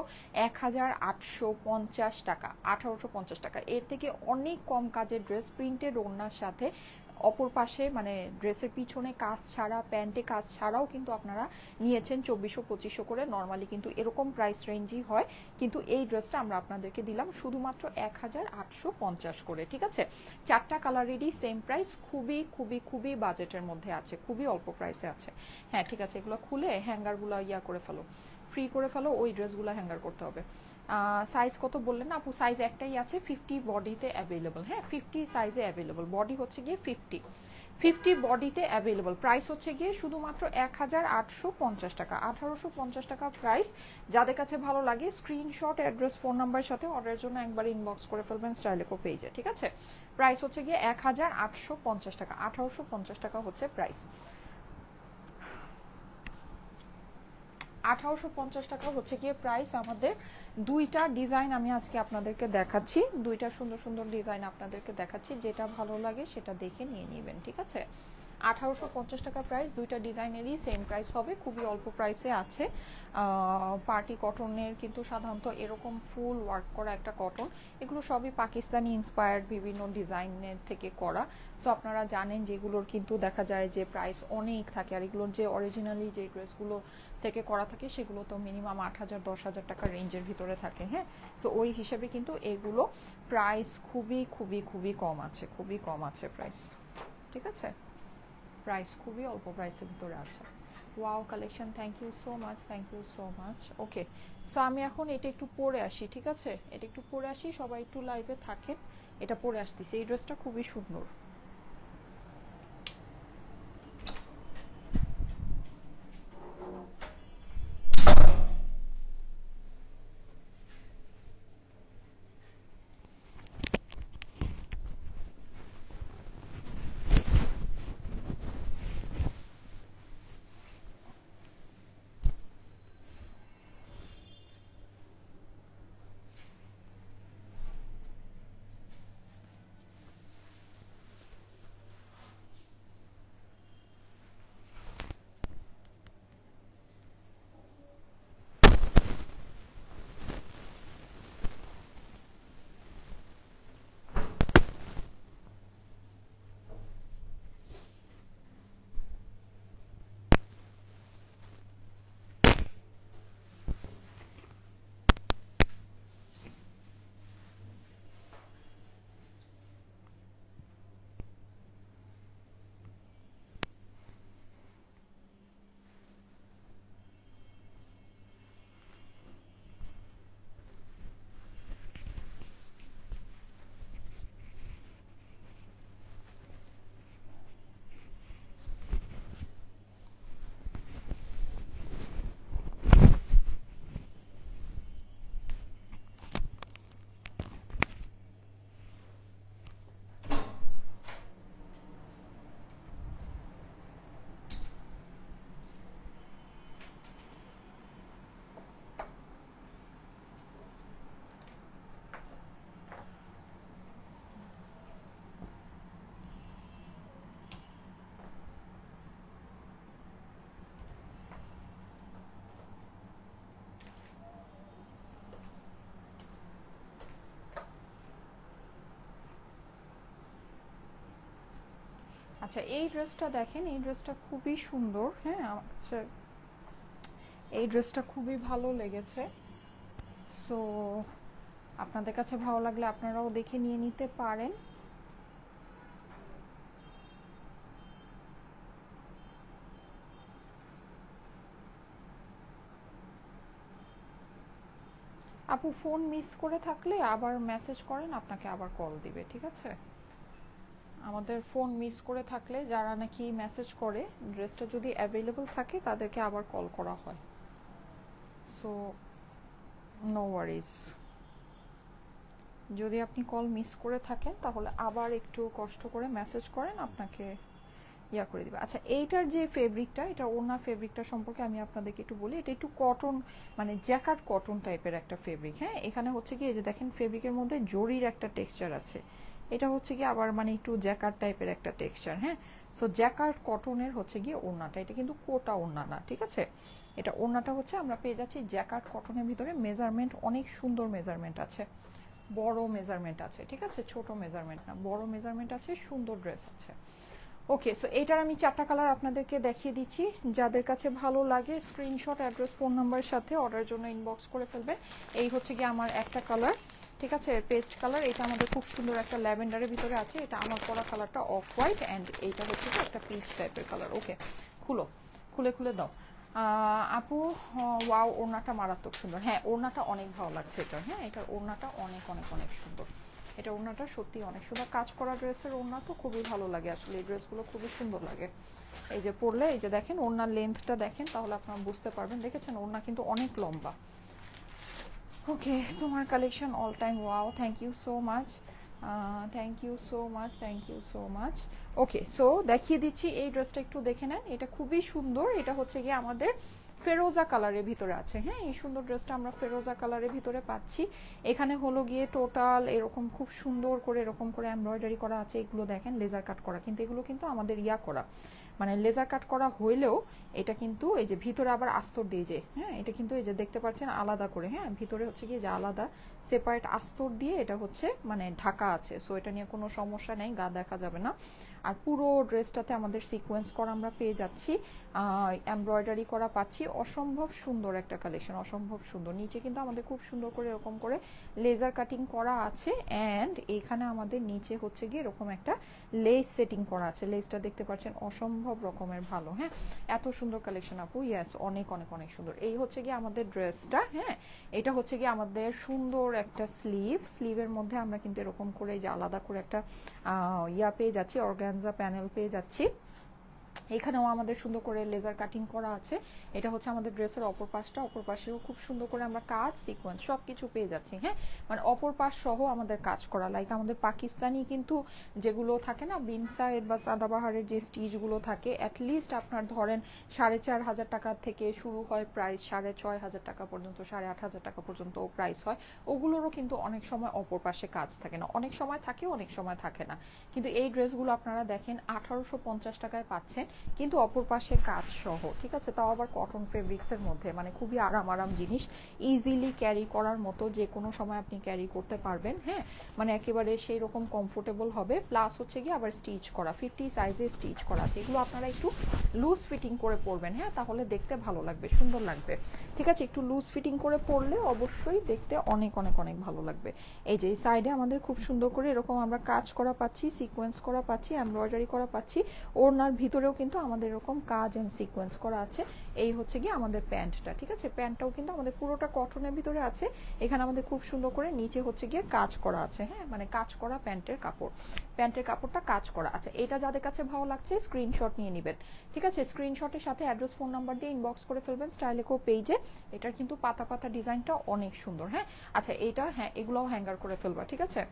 1850 টাকা, 1850 টাকা। এর থেকে অনেক কম কাজের ড্রেস প্রিন্টেড ওড়নার সাথে অপর পাশে মানে ড্রেসের পিছনে কাজ ছাড়া, প্যান্টে কাজ ছাড়াও কিন্তু আপনারা নিয়েছেন 2400-2500 করে। নর্মালি কিন্তু এরকম প্রাইস রেঞ্জই হয়, কিন্তু এই ড্রেসটা আমরা আপনাদেরকে দিলাম শুধুমাত্র 1850 করে। ঠিক আছে, 4টা কালারেরই সেম প্রাইস, খুবই খুবই খুবই বাজেটের মধ্যে আছে, খুবই অল্প প্রাইসে আছে। হ্যাঁ ঠিক আছে, এগুলো খুলে হ্যাঙ্গারগুলো করে ফেলো, ফ্রি করে ফেলো, ওই ড্রেসগুলো হ্যাঙ্গার করতে হবে। সাইজ কত বললেন না আপু? সাইজ একটাই আছে, 50 বডিতে অ্যাভেলেবল। হ্যাঁ 50 সাইজে অ্যাভেলেবল, বডি হচ্ছে গিয়ে 50 বডিতে অ্যাভেলেবল। প্রাইস হচ্ছে গিয়ে শুধুমাত্র 1850 টাকা, 1850 টাকা প্রাইস। যাদের কাছে ভালো লাগে স্ক্রিনশট, অ্যাড্রেস, ফোন নাম্বারের সাথে অর্ডারের জন্য একবার ইনবক্স করে ফেলবেন স্টাইলেকো পেজে। ঠিক আছে, প্রাইস হচ্ছে গিয়ে 1850 টাকা, 1850 টাকা হচ্ছে প্রাইস। 1850 টাকা হচ্ছে গিয়ে প্রাইস। আমাদের দুইটা ডিজাইন আমি আজকে আপনাদেরকে দেখাচ্ছি, দুইটা সুন্দর সুন্দর ডিজাইন আপনাদেরকে দেখাচ্ছি, যেটা ভালো লাগে সেটা দেখে নিয়ে নেবেন। ঠিক আছে, 1850 টাকা প্রাইস, দুইটা ডিজাইনেরই সেম প্রাইস হবে, খুবই অল্প প্রাইসে আছে। পার্টি কটনের কিন্তু সাধারণত এরকম ফুল ওয়ার্ক করা একটা কটন, এগুলো সবই পাকিস্তানি ইন্সপায়ার্ড বিভিন্ন ডিজাইনের থেকে করা। সো আপনারা জানেন যেগুলোর কিন্তু দেখা যায় যে প্রাইস অনেক থাকে, আর এগুলোর যে অরিজিনালি যে ড্রেসগুলো থেকে করা থাকে সেগুলো তো মিনিমাম 8000-10,000 টাকা রেঞ্জের ভিতরে থাকে। হ্যাঁ, সো ওই হিসেবে কিন্তু এগুলো প্রাইস খুবই খুবই খুবই কম আছে, খুবই কম আছে প্রাইস। ঠিক আছে, প্রাইস খুবই অল্প প্রাইসের ভিতরে আছে। Wow collection, thank you so much, thank you so much. Okay, so আমি এখন এটা একটু পরে আসি। ঠিক আছে, এটা একটু পরে আসি, সবাই একটু লাইভে থাকেন, এটা পরে আসতেছি। এই ড্রেসটা খুবই সুন্দর। আচ্ছা, এই ড্রেসটা দেখেন, এই ড্রেসটা খুবই সুন্দর। হ্যাঁ, আচ্ছা, এই ড্রেসটা খুবই ভালো লেগেছে। সো আপনাদের কাছে ভালো লাগলে আপনারাও দেখে নিয়ে নিতে পারেন। আপু ফোন মিস করে থাকলে আবার মেসেজ করেন, আপনাকে আবার কল দিবে। ঠিক আছে, আমাদের ফোন মিস করে থাকলে যারা নাকি মেসেজ করে, ড্রেসটা যদি অ্যাভেলেবল থাকে তাদেরকে আবার কল করা হয়। সো নো ওয়ারিজ, যদি আপনি কল মিস করে থাকেন তাহলে আবার একটু কষ্ট করে মেসেজ করেন, আপনাকে ইয়া করে দিবে। আচ্ছা এইটার যে ফেব্রিকটা, এটা ওড়না ফেব্রিকটা সম্পর্কে আমি আপনাদেরকে একটু বলি। এটা একটু কটন মানে জ্যাকার্ড কটন টাইপের একটা ফেব্রিক। হ্যাঁ, এখানে হচ্ছে কি এই যে দেখেন ফেব্রিকের মধ্যে জরির একটা টেক্সচার আছে। এটা হচ্ছে কি আবার মানে একটু জ্যাকার্ড টাইপের একটা টেক্সচার। হ্যাঁ, সো জ্যাকার্ড কটনের হচ্ছে গিয়ে ওড়নাটা, এটা কিন্তু কোটা ওড়না না, ঠিক আছে। এটা ওড়নাটা হচ্ছে আমরা পেয়ে যাচ্ছি জ্যাকার্ড কটনের ভিতরে। মেজারমেন্ট অনেক সুন্দর মেজারমেন্ট আছে, বড় মেজারমেন্ট আছে, ঠিক আছে, ছোট মেজারমেন্ট না, বড় মেজারমেন্ট আছে, সুন্দর ড্রেস আছে। ওকে, সো এটার আমি 4টা কালার আপনাদেরকে দেখিয়ে দিচ্ছি। যাদের কাছে ভালো লাগে স্ক্রিনশট, অ্যাড্রেস, ফোন নাম্বারের সাথে অর্ডারের জন্য ইনবক্স করে ফেলবেন। এই হচ্ছে কি আমার একটা কালার, ঠিক আছে, পেস্ট কালার। এটা আমাদের খুব সুন্দর একটা ল্যাভেন্ডারের ভিতরে আছে। এটা আমার পরা কালারটা অফ হোয়াইট অ্যান্ড এইটা হচ্ছে কি একটা পিচ টাইপের কালার। ওকে, খুলো, খুলে খুলে দাও। আপু ওয়াও, ওড়নাটা মারাত্মক সুন্দর। হ্যাঁ, ওড়নাটা অনেক ভালো লাগছে এটা। হ্যাঁ, এটার ওড়নাটা অনেক অনেক অনেক সুন্দর। এটা ওড়নাটা সত্যি অনেক সুন্দর। কাজ করা ড্রেসের ওড়না তো খুবই ভালো লাগে আসলে, এই ড্রেসগুলো খুবই সুন্দর লাগে। এই যে পরলে, এই যে দেখেন ওড়নার লেন্থটা দেখেন, তাহলে আপনারা বুঝতে পারবেন। দেখেছেন ওড়না কিন্তু অনেক লম্বা। ওকে, তোমার collection all time wow, thank you so much, thank you so much, thank you so much. Okay, so দেখিয়ে দিচ্ছি এই ড্রেসটা, একটু দেখে নেন। এটা খুবই সুন্দর। এটা হচ্ছে গিয়ে আমাদের ফেরোজা কালারের ভিতরে আছে। হ্যাঁ, এই সুন্দর ড্রেসটা আমরা ফেরোজা কালারের ভিতরে পাচ্ছি। এখানে হলো গিয়ে টোটাল এরকম খুব সুন্দর করে এরকম করে এমব্রয়ডারি করা আছে। এগুলো দেখেন লেজার কাট করা, কিন্তু এগুলো কিন্তু আমাদের ইয়া করা, মানে লেজার কাট করা হইলেও এটা কিন্তু এই যে ভিতরে আবার আস্তর দিয়ে যে, হ্যাঁ, এটা কিন্তু এই যে দেখতে পাচ্ছেন আলাদা করে। হ্যাঁ, ভিতরে হচ্ছে গিয়ে যে আলাদা সেপারেট আস্তর দিয়ে এটা হচ্ছে মানে ঢাকা আছে। সো এটা নিয়ে কোনো সমস্যা নেই, গা দেখা যাবে না। আর পুরো ড্রেসটাতে আমাদের সিকোয়েন্স করা আমরা পেয়ে যাচ্ছি, এমব্রয়ডারি করা পাচ্ছি। অসম্ভব সুন্দর একটা কালেকশন, অসম্ভব সুন্দর। নিচে কিন্তু আমাদের খুব সুন্দর করে এরকম করে লেজার কাটিং করা আছে অ্যান্ড এখানে আমাদের নিচে হচ্ছে গিয়ে এরকম একটা লেস সেটিং করা আছে। লেসটা দেখতে পাচ্ছেন অসম্ভব রকমের ভালো। হ্যাঁ, এত সুন্দর কালেকশন আপু, ইয়াস, অনেক অনেক অনেক সুন্দর। এই হচ্ছে গিয়ে আমাদের ড্রেসটা। হ্যাঁ, এটা হচ্ছে গিয়ে আমাদের সুন্দর একটা স্লিভ। স্লিভের মধ্যে আমরা কিন্তু এরকম করে যে আলাদা করে একটা ইয়া পেয়ে যাচ্ছি, অর্গানজা প্যানেল পেয়ে যাচ্ছি। এখানেও আমাদের সুন্দর করে লেজার কাটিং করা আছে। এটা হচ্ছে আমাদের ড্রেসের অপর পাশটা, অপর পাশেও খুব সুন্দর করে আমরা কাজ, সিকোয়েন্স সব কিছু পেয়ে যাচ্ছি। হ্যাঁ, মানে অপর পাশ সহ আমাদের কাজ করা, লাইক আমাদের পাকিস্তানি কিন্তু যেগুলো থাকে না বিন সাইড বা সাদাবাহারের যে স্টিচগুলো থাকে, অ্যাটলিস্ট আপনার ধরেন 4,500 টাকা থেকে শুরু হয় প্রাইস, 6,500 টাকা পর্যন্ত, 8,500 টাকা পর্যন্ত প্রাইস হয়। ওগুলোরও কিন্তু অনেক সময় অপর পাশে কাজ থাকে না, অনেক সময় থাকে, অনেক সময় থাকে না। কিন্তু এই ড্রেসগুলো আপনারা দেখেন 1850 টাকায় পাচ্ছেন, কিন্তু অপর পাশে কাজ সহ, ঠিক আছে, তাও আবার কটন ফেব্রিক্সের মধ্যে, মানে খুবই আরাম জিনিস, ইজিলি ক্যারি করার মতো, যে কোনো সময় আপনি ক্যারি করতে পারবেন। হ্যাঁ, মানে একেবারে সেই রকম কমফোর্টেবল হবে। প্লাস হচ্ছে গিয়ে আবার স্টিচ করা, 50 সাইজে স্টিচ করা আছে। এগুলো আপনারা একটু লুজ ফিটিং করে পরবেন। হ্যাঁ, তাহলে দেখতে ভালো লাগবে, সুন্দর লাগবে, ঠিক আছে। একটু লুজ ফিটিং করে পরলে অবশ্যই দেখতে অনেক অনেক অনেক ভালো লাগবে। এই যে এই সাইডে আমাদের খুব সুন্দর করে এরকম আমরা কাজ করা পাচ্ছি, সিকোয়েন্স করা পাচ্ছি, এমব্রয়ডারি করা পাচ্ছি। ওড়নার ভিতরেও কিন্তু আমাদের এরকম কাজ এন্ড সিকোয়েন্স করা আছে। এই হচ্ছে গিয়ে আমাদের প্যান্টটা, ঠিক আছে। প্যান্টটাও কিন্তু আমাদের পুরোটা কটনের ভিতরে আছে। এখানে আমাদের খুব সুন্দর করে নিচে হচ্ছে গিয়ে কাজ করা আছে। হ্যাঁ, মানে কাজ করা প্যান্টের কাপড়, প্যান্টের কাপড়টা কাজ করা আছে। এটা যাদের কাছে ভালো লাগছে স্ক্রিনশট নিয়ে নেবেন, ঠিক আছে। স্ক্রিনশটের সাথে অ্যাড্রেস, ফোন নাম্বার দিয়ে ইনবক্স করে ফেলবেন স্টাইলেকো পেজে। এটার কিন্তু পাতা পাতা ডিজাইনটা অনেক সুন্দর। হ্যাঁ, আচ্ছা এটা, হ্যাঁ, এগুলোও হ্যাঙ্গার করে ফেলবা, ঠিক আছে।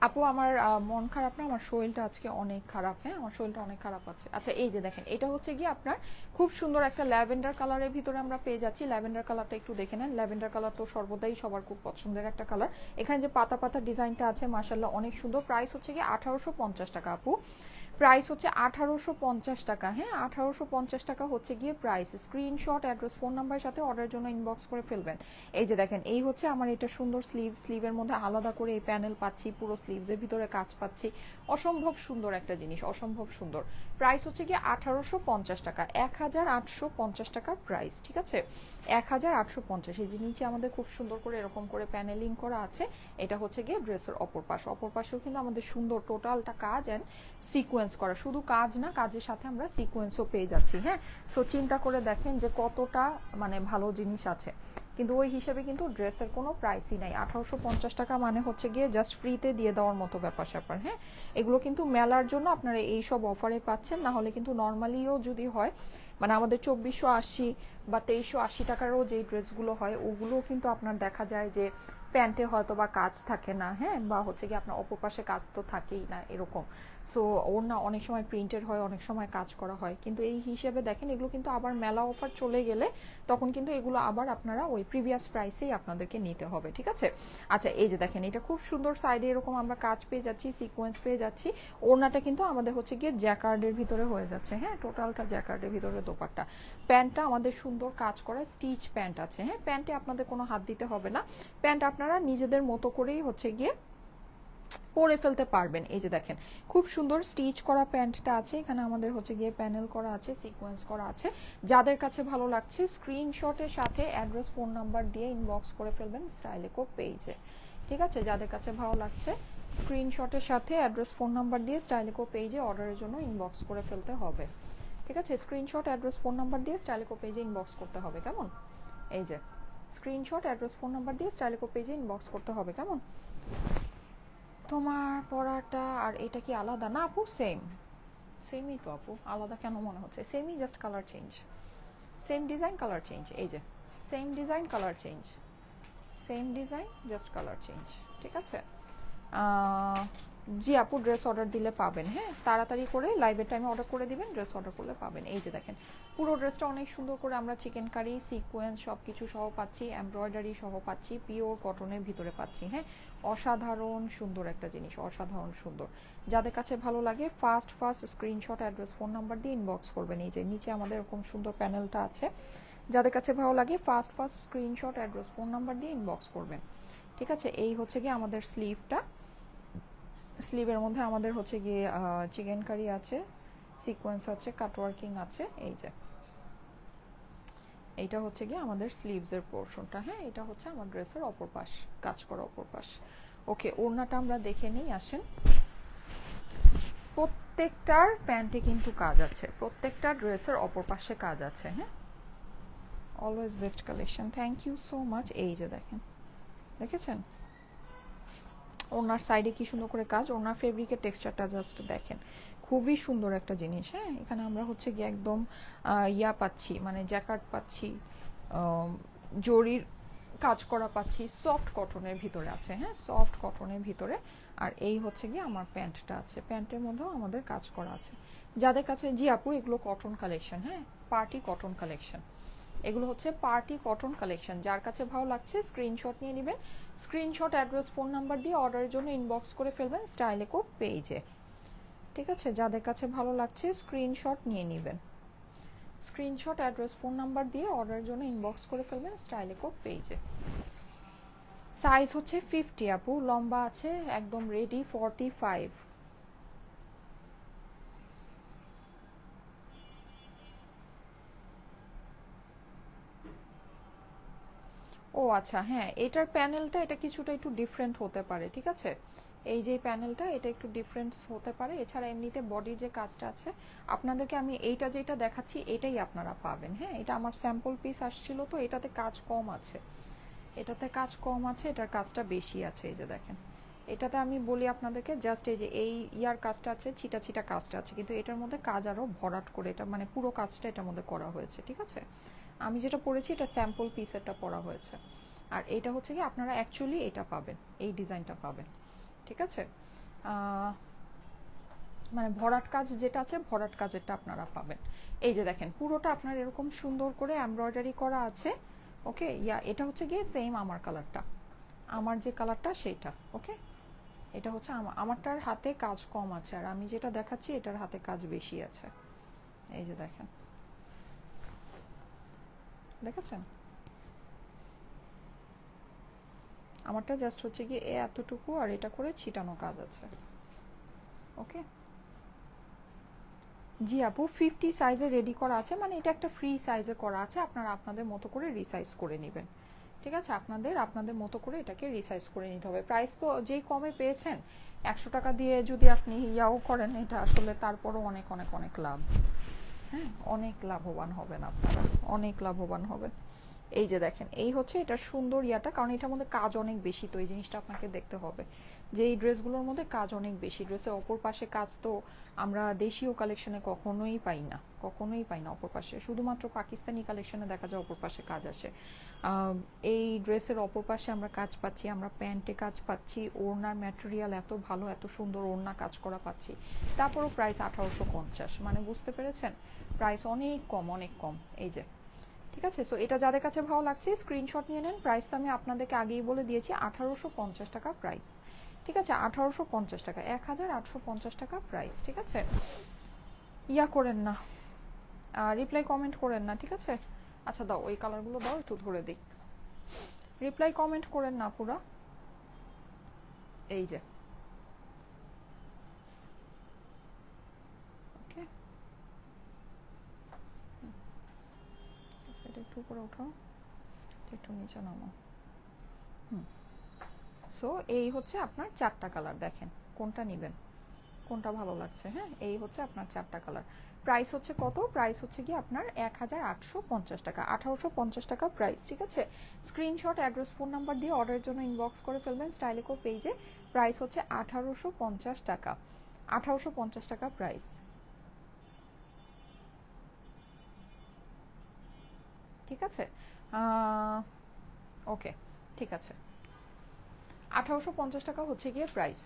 আপু আমার মন খারাপ না, আমার শরীরটা আজকে অনেক খারাপ। হ্যাঁ, আমার শরীরটা অনেক খারাপ আছে। আচ্ছা এই যে দেখেন, এটা হচ্ছে গিয়ে আপনার খুব সুন্দর একটা ল্যাভেন্ডার কালারের ভিতরে আমরা পেয়ে যাচ্ছি। ল্যাভেন্ডার কালারটা একটু দেখে নেন। ল্যাভেন্ডার কালার তো সর্বদাই সবার খুব পছন্দের একটা কালার। এখানে যে পাতা পাতা ডিজাইনটা আছে মাশাআল্লাহ অনেক সুন্দর। প্রাইস হচ্ছে গিয়ে 1850 টাকা আপু, প্রাইস হচ্ছে 1850 টাকা। হ্যাঁ, 1850 টাকা হচ্ছে গিয়ে প্রাইস। স্ক্রিনশট, অ্যাড্রেস, ফোন নাম্বারের সাথে অর্ডারের জন্য ইনবক্স করে ফেলবেন। এই যে দেখেন, এই হচ্ছে আমার এটা সুন্দর স্লিভ। স্লিভের মধ্যে আলাদা করে এই প্যানেল পাচ্ছি, পুরো স্লিভসের ভিতরে কাজ পাচ্ছি। অসম্ভব সুন্দর একটা জিনিস, অসম্ভব সুন্দর। প্রাইস হচ্ছে গিয়ে 1850 টাকা, 1850 টাকার প্রাইস, ঠিক আছে, 1850। এই যে নিচে আমাদের খুব সুন্দর করে এরকম করে প্যানেলিং করা আছে। এটা হচ্ছে গিয়ে ড্রেসের অপর পাশ, অপর পাশেও কিন্তু আমাদের সুন্দর টোটালটা কাজ অ্যান্ড সিকোয়েন্স করা। শুধু কাজ না, কাজের সাথে আমরা সিকোয়েন্সও পেয়ে যাচ্ছি। হ্যাঁ, সো চিন্তা করে দেখেন যে কতটা মানে ভালো জিনিস আছে। কিন্তু ওই হিসেবে কিন্তু ড্রেসের কোনো প্রাইসই নাই। 1850 টাকা মানে হচ্ছে গিয়ে জাস্ট ফ্রিতে দিয়ে দেওয়ার মতো ব্যাপার স্যাপার। হ্যাঁ, এগুলো কিন্তু মেলার জন্য আপনারা এইসব অফারে পাচ্ছেন, না হলে কিন্তু নর্মালিও যদি হয়, মানে আমাদের 2480 বা 2380 টাকারও যে ড্রেসগুলো হয় ওগুলোও কিন্তু আপনার দেখা যায় যে প্যান্টে হয়তো বা কাজ থাকে না, হ্যাঁ, বা হচ্ছে কি আপনার অপর পাশে কাজ তো থাকেই না এরকম। সো ওড়না অনেক সময় প্রিন্টেড হয়, অনেক সময় কাজ করা হয়, কিন্তু এই হিসেবে দেখেন এগুলো কিন্তু আবার মেলা অফার চলে গেলে তখন কিন্তু এগুলো আবার আপনারা ওই প্রিভিয়াস প্রাইসেই আপনাদেরকে নিতে হবে, ঠিক আছে। আচ্ছা এই যে দেখেন এটা খুব সুন্দর, সাইডে এরকম আমরা কাজ পেয়ে যাচ্ছি, সিকোয়েন্স পেয়ে যাচ্ছি। ওড়নাটা কিন্তু আমাদের হচ্ছে গিয়ে জ্যাকার্ডের ভিতরে হয়ে যাচ্ছে, হ্যাঁ, টোটালটা জ্যাকার্ডের ভিতরে দোপাট্টা। প্যান্টটা আমাদের সুন্দর কাজ করা স্টিচ প্যান্ট আছে, হ্যাঁ, প্যান্টে আপনাদের কোনো হাত দিতে হবে না। প্যান্ট আপনারা নিজেদের মতো করেই হচ্ছে গিয়ে পরে ফেলতে পারবেন। এই যে দেখেন খুব সুন্দর স্টিচ করা প্যান্টটা আছে, এখানে আমাদের হচ্ছে গিয়ে প্যানেল করা আছে, সিকোয়েন্স করা আছে। যাদের কাছে ভালো লাগছে স্ক্রিনশটের সাথে অ্যাড্রেস ফোন নাম্বার দিয়ে ইনবক্স করে ফেলবেন স্টাইলেকো পেজে, ঠিক আছে। যাদের কাছে ভালো লাগছে স্ক্রিনশটের সাথে অ্যাড্রেস ফোন নাম্বার দিয়ে স্টাইলেকো পেজে অর্ডারের জন্য ইনবক্স করে ফেলতে হবে, ঠিক আছে। স্ক্রিনশট অ্যাড্রেস ফোন নাম্বার দিয়ে স্টাইলেকো পেজে ইনবক্স করতে হবে, কেমন। এই যে স্ক্রিনশট অ্যাড্রেস ফোন নাম্বার দিয়ে স্টাইলেকো পেজে ইনবক্স করতে হবে, কেমন। তোমার পরাটা আর এটা কি আলাদা? না আপু সেম, সেমই তো আপু, আলাদা কেন মনে হচ্ছে? সেমই, just colour change, same design colour change. এই যে same design colour change, same design just colour change, ঠিক আছে। জি আপু ড্রেস অর্ডার দিলে পাবেন, হ্যাঁ, তাড়াতাড়ি করে লাইভের টাইমে অর্ডার করে দিবেন, ড্রেস অর্ডার করলে পাবেন। এই যে দেখেন পুরো ড্রেসটা অনেক সুন্দর করে আমরা চিকেন কারি সিকোয়েন্স সব কিছু সহ পাচ্ছি, এমব্রয়ডারি সহ পাচ্ছি, পিওর কটনের ভিতরে পাচ্ছি, হ্যাঁ, অসাধারণ সুন্দর একটা জিনিস, অসাধারণ সুন্দর। যাদের কাছে ভালো লাগে first screenshot address phone number দিয়ে ইনবক্স করবেন। এই যে নিচে আমাদের এরকম সুন্দর প্যানেলটা আছে, যাদের কাছে ভালো লাগে first screenshot address phone number দিয়ে ইনবক্স করবেন, ঠিক আছে। এই হচ্ছে গিয়ে আমাদের স্লিভটা, স্লিভের মধ্যে আমাদের হচ্ছে গিয়ে চিকেন কারি আছে, সিকোয়েন্স আছে, কাটওয়ার্কিং আছে। এই যে এইটা হচ্ছে গিয়ে আমাদের স্লিভসের পোর্শনটা, হ্যাঁ, এটা হচ্ছে আমার ড্রেসের অপর পাশ, কাজ করা অপর পাশ। ওকে ওড়নাটা আমরা দেখে নিই, আসেন। প্রত্যেকটার প্যান্টে কিন্তু কাজ আছে, প্রত্যেকটা ড্রেসের অপর পাশে কাজ আছে, হ্যাঁ। Always best collection, thank you so much. এই যে দেখেন, দেখেছেন ওনার সাইডে কি সুন্দর করে কাজ, ওনার ফেব্রিকের টেক্সচারটা জাস্ট দেখেন, খুবই সুন্দর একটা জিনিস, হ্যাঁ। এখানে আমরা হচ্ছে গিয়ে একদম ইয়া পাচ্ছি, মানে জ্যাকার্ড পাচ্ছি, জরির কাজ করা পাচ্ছি, সফট কটনের ভিতরে আছে, হ্যাঁ, সফট কটনের ভিতরে। আর এই হচ্ছে গিয়ে আমার প্যান্টটা আছে, প্যান্টের মধ্যেও আমাদের কাজ করা আছে। যাদের কাছে, জি আপু এগুলো কটন কালেকশন, হ্যাঁ, পার্টি কটন কালেকশন, এগুলো হচ্ছে পার্টি কটন কালেকশন। যার কাছে ভালো লাগছে স্ক্রিনশট নিয়ে নেবেন, স্ক্রিনশট অ্যাড্রেস ফোন নাম্বার দিয়ে অর্ডারের জন্য ইনবক্স করে ফেলবেন স্টাইলেকো পেজে, ঠিক আছে। যাদের কাছে ভালো লাগছে স্ক্রিনশট নিয়ে নেবেন, স্ক্রিনশট অ্যাড্রেস ফোন নাম্বার দিয়ে অর্ডারের জন্য ইনবক্স করে ফেলবেন স্টাইলেকো পেজে। সাইজ হচ্ছে 50 আপু, লম্বা আছে একদম রেডি 45। ও আচ্ছা, হ্যাঁ, এটার প্যানেলটা এটা কিছুটা একটু ডিফারেন্ট হতে পারে, ঠিক আছে। এই যে প্যানেলটা এটা একটু ডিফারেন্স হতে পারে, এছাড়া এমনিতে বডির যে কাজটা আছে আপনাদেরকে আমি এইটা যেটা দেখাচ্ছি এটাই আপনারা পাবেন, হ্যাঁ। এটা আমার স্যাম্পল পিস আসছিল, তো এটাতে কাজ কম আছে, এটাতে কাজ কম আছে, এটার কাজটা বেশি আছে। এই যে দেখেন এটাতে আমি বলি আপনাদেরকে জাস্ট এই যে এই ইয়ার কাজটা আছে, ছিটা ছিটা কাজটা আছে, কিন্তু এটার মধ্যে কাজ আরও ভরাট করে, এটা মানে পুরো কাজটা এটার মধ্যে করা হয়েছে, ঠিক আছে। আমি যেটা পরেছি এটা স্যাম্পল পিসেরটা পরা হয়েছে, আর এটা হচ্ছে কি আপনারা অ্যাকচুয়ালি এটা পাবেন, এই ডিজাইনটা পাবেন, ঠিক আছে। মানে ভরাট কাজ যেটা আছে ভরাট কাজেরটা আপনারা পাবেন। এই যে দেখেন পুরোটা আপনার এরকম সুন্দর করে এমব্রয়ডারি করা আছে, ওকে। ইয়া এটা হচ্ছে গিয়ে সেম আমার কালারটা, আমার যে কালারটা সেইটা, ওকে। এটা হচ্ছে আমারটার হাতে কাজ কম আছে, আর আমি যেটা দেখাচ্ছি এটার হাতে কাজ বেশি আছে। এই যে দেখেন, দেখেছেন আমারটা জাস্ট হচ্ছে গিয়ে এতটুকু, আর এটা করে ছিটানো কাজ আছে, ওকে। জি আপু 50 সাইজে রেডি করা আছে, মানে এটা একটা ফ্রি সাইজে করা আছে, আপনারা আপনাদের মতো করে রিসাইজ করে নেবেন, ঠিক আছে। আপনাদের মতো করে এটাকে রিসাইজ করে নিতে হবে। প্রাইস তো যেই কমে পেয়েছেন 100 টাকা দিয়ে যদি আপনি ইয়াও করেন, এটা আসলে তারপরও অনেক অনেক অনেক লাভ, হ্যাঁ, অনেক লাভবান হবেন আপনারা, অনেক লাভবান হবেন। এই যে দেখেন, এই হচ্ছে এটার সুন্দর ইয়াটা, কারণ এটার মধ্যে কাজ অনেক বেশি, তো এই জিনিসটা আপনাকে দেখতে হবে যে এই ড্রেসগুলোর মধ্যে কাজ অনেক বেশি। ড্রেসের অপর পাশে কাজ তো আমরা দেশীয় কালেকশনে কখনোই পাই না, কখনোই পাই না অপর পাশে, শুধুমাত্র পাকিস্তানি কালেকশনে দেখা যায় অপর পাশে কাজ আসে। এই ড্রেসের অপর পাশে আমরা কাজ পাচ্ছি, আমরা প্যান্টে কাজ পাচ্ছি, ওড়নার ম্যাটেরিয়াল এত ভালো, এত সুন্দর ওড়না কাজ করা পাচ্ছি, তারপরও প্রাইস 1850। মানে বুঝতে পেরেছেন, প্রাইস অনেক কম, অনেক কম। এই যে, ঠিক আছে। সো এটা যাদের কাছে ভালো লাগছে স্ক্রিনশট নিয়ে নেন। প্রাইস তো আমি আপনাদেরকে আগেই বলে দিয়েছি, 1850 টাকা প্রাইস, ঠিক আছে। 1850 টাকা, 1850 টাকা প্রাইস, ঠিক আছে। ইয়া করেন না, রিপ্লাই কমেন্ট করেন না, ঠিক আছে। আচ্ছা দাও, ওই কালারগুলো দাও, একটু ধরে দিই। রিপ্লাই কমেন্ট করেন না পুরা। এই যে, ওকে, এটা একটু উপরে উঠাও, একটু নিচে নামাও। সো এই হচ্ছে আপনার 4টা কালার, দেখেন কোনটা নেবেন, কোনটা ভালো লাগছে। হ্যাঁ, এই হচ্ছে আপনার 4টা কালার। প্রাইস হচ্ছে কত? প্রাইস হচ্ছে কি আপনার 1850 টাকা, 1850 টাকা প্রাইস, ঠিক আছে। স্ক্রিনশট, অ্যাড্রেস, ফোন নাম্বার দিয়ে অর্ডারের জন্য ইনবক্স করে ফেলবেন স্টাইলিকো পেজে। প্রাইস হচ্ছে 1850 টাকা, 1850 টাকা প্রাইস, ঠিক আছে। ওকে, ঠিক আছে, 1850 টাকা হচ্ছে গিয়ে প্রাইস।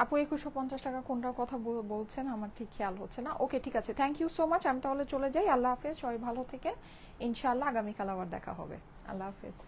আপু 2150 টাকা কোনটার কথা বলছেন আমার ঠিক খেয়াল হচ্ছে না। ওকে, ঠিক আছে, থ্যাংক ইউ সো মাচ। আমি তাহলে চলে যাই। আল্লাহ হাফেজ, সবাই ভালো থেকে, ইনশাআল্লাহ আগামীকাল আবার দেখা হবে। আল্লাহ হাফেজ।